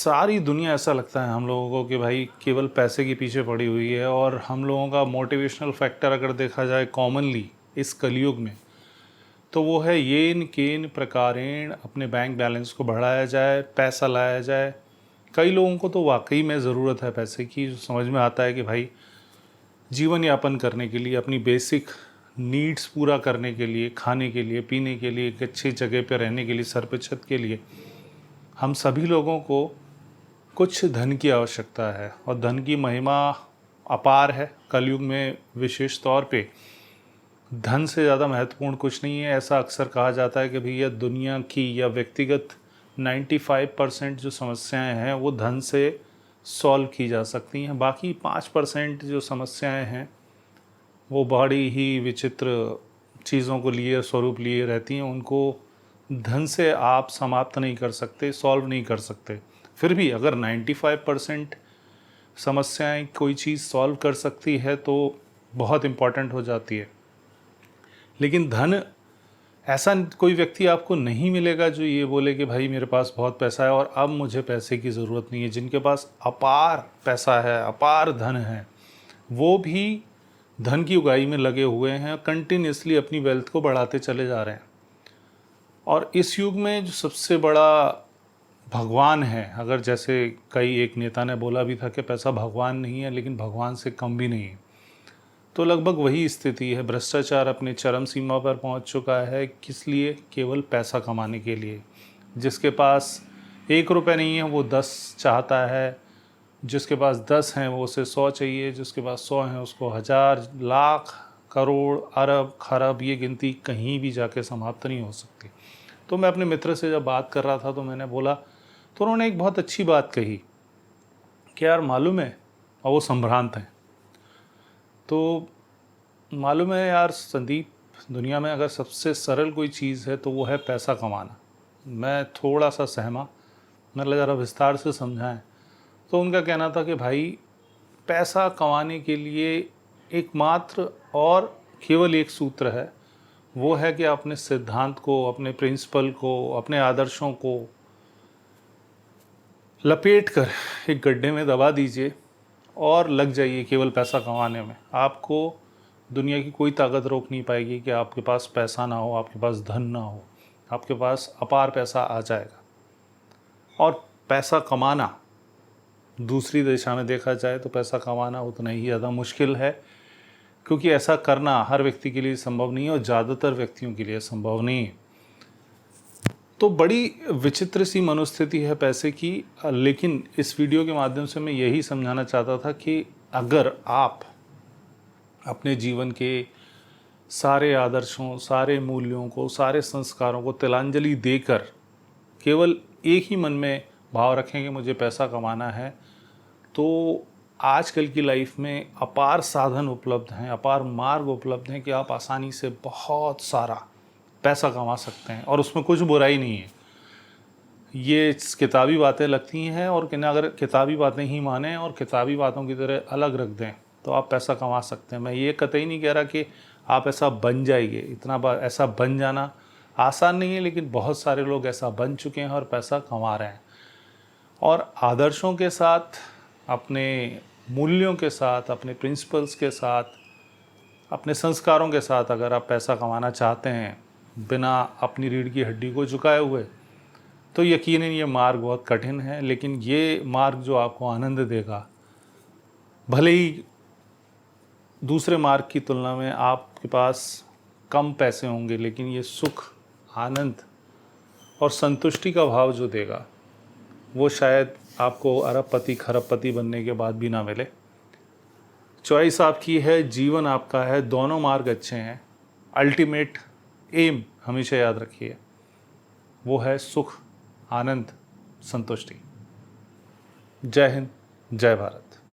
सारी दुनिया ऐसा लगता है हम लोगों को कि भाई केवल पैसे के पीछे पड़ी हुई है, और हम लोगों का मोटिवेशनल फैक्टर अगर देखा जाए कॉमनली इस कलयुग में, तो वो है येन केन प्रकारेण अपने बैंक बैलेंस को बढ़ाया जाए, पैसा लाया जाए। कई लोगों को तो वाकई में ज़रूरत है पैसे की, जो समझ में आता है कि भाई जीवन यापन करने के लिए, अपनी बेसिक नीड्स पूरा करने के लिए, खाने के लिए, पीने के लिए, एक अच्छी जगह पर रहने के लिए, सर पे छत के लिए, हम सभी लोगों को कुछ धन की आवश्यकता है। और धन की महिमा अपार है कलयुग में। विशेष तौर पे धन से ज़्यादा महत्वपूर्ण कुछ नहीं है। ऐसा अक्सर कहा जाता है कि भैया दुनिया की या व्यक्तिगत 95% जो समस्याएं हैं वो धन से सॉल्व की जा सकती हैं। बाकी 5% जो समस्याएं हैं वो बड़ी ही विचित्र चीज़ों को लिए, स्वरूप लिए रहती हैं। उनको धन से आप समाप्त नहीं कर सकते, सॉल्व नहीं कर सकते। फिर भी अगर 95% समस्याएं कोई चीज़ सॉल्व कर सकती है तो बहुत इम्पॉर्टेंट हो जाती है। लेकिन धन, ऐसा कोई व्यक्ति आपको नहीं मिलेगा जो ये बोले कि भाई मेरे पास बहुत पैसा है और अब मुझे पैसे की ज़रूरत नहीं है। जिनके पास अपार पैसा है, अपार धन है, वो भी धन की उगाही में लगे हुए हैं, कंटिन्यूसली अपनी वेल्थ को बढ़ाते चले जा रहे हैं। और इस युग में जो सबसे बड़ा भगवान है, अगर जैसे कई एक नेता ने बोला भी था कि पैसा भगवान नहीं है, लेकिन भगवान से कम भी नहीं है, तो लगभग वही स्थिति है। भ्रष्टाचार अपने चरम सीमा पर पहुंच चुका है। किस लिए? केवल पैसा कमाने के लिए। जिसके पास 1 रुपये नहीं है वो 10 चाहता है, जिसके पास 10 हैं वो उसे 100 चाहिए, जिसके पास 100 हैं उसको 1000, लाख, करोड़, अरब, खरब, ये गिनती कहीं भी जाके समाप्त नहीं हो सकती। तो मैं अपने मित्र से जब बात कर रहा था तो मैंने बोला, तो उन्होंने एक बहुत अच्छी बात कही कि यार मालूम है, और वो संभ्रांत हैं, तो मालूम है यार संदीप, दुनिया में अगर सबसे सरल कोई चीज़ है तो वो है पैसा कमाना। मैं थोड़ा सा सहमा, मतलब ज़रा विस्तार से समझाएं। तो उनका कहना था कि भाई पैसा कमाने के लिए एकमात्र और केवल एक सूत्र है, वो है कि अपने सिद्धांत को, अपने प्रिंसिपल को, अपने आदर्शों को लपेट कर एक गड्ढे में दबा दीजिए और लग जाइए केवल पैसा कमाने में। आपको दुनिया की कोई ताकत रोक नहीं पाएगी कि आपके पास पैसा ना हो, आपके पास धन ना हो। आपके पास अपार पैसा आ जाएगा। और पैसा कमाना, दूसरी दिशा में देखा जाए तो पैसा कमाना उतना ही ज़्यादा मुश्किल है, क्योंकि ऐसा करना हर व्यक्ति के लिए संभव नहीं है और ज़्यादातर व्यक्तियों के लिए संभव नहीं है। तो बड़ी विचित्र सी मनोस्थिति है पैसे की। लेकिन इस वीडियो के माध्यम से मैं यही समझाना चाहता था कि अगर आप अपने जीवन के सारे आदर्शों, सारे मूल्यों को, सारे संस्कारों को तिलांजलि देकर केवल एक ही मन में भाव रखें कि मुझे पैसा कमाना है, तो आजकल की लाइफ में अपार साधन उपलब्ध हैं, अपार मार्ग उपलब्ध हैं कि आप आसानी से बहुत सारा पैसा कमा सकते हैं। और उसमें कुछ बुराई नहीं है। ये किताबी बातें लगती हैं, और कि ना अगर किताबी बातें ही माने और किताबी बातों की तरह अलग रख दें तो आप पैसा कमा सकते हैं। मैं ये कतई नहीं कह रहा कि आप ऐसा बन जाइए। ऐसा बन जाना आसान नहीं है, लेकिन बहुत सारे लोग ऐसा बन चुके हैं और पैसा कमा रहे हैं। और आदर्शों के साथ, अपने मूल्यों के साथ, अपने प्रिंसिपल्स के साथ, अपने संस्कारों के साथ अगर आप पैसा कमाना चाहते हैं बिना अपनी रीढ़ की हड्डी को झुकाए हुए, तो यकीनन ये मार्ग बहुत कठिन है। लेकिन ये मार्ग जो आपको आनंद देगा, भले ही दूसरे मार्ग की तुलना में आपके पास कम पैसे होंगे, लेकिन ये सुख, आनंद और संतुष्टि का भाव जो देगा वो शायद आपको अरबपति खरबपति बनने के बाद भी ना मिले। चॉइस आपकी है, जीवन आपका है, दोनों मार्ग अच्छे हैं। अल्टीमेट एम हमेशा याद रखिए, वो है सुख, आनंद, संतुष्टि। जय हिंद, जय भारत।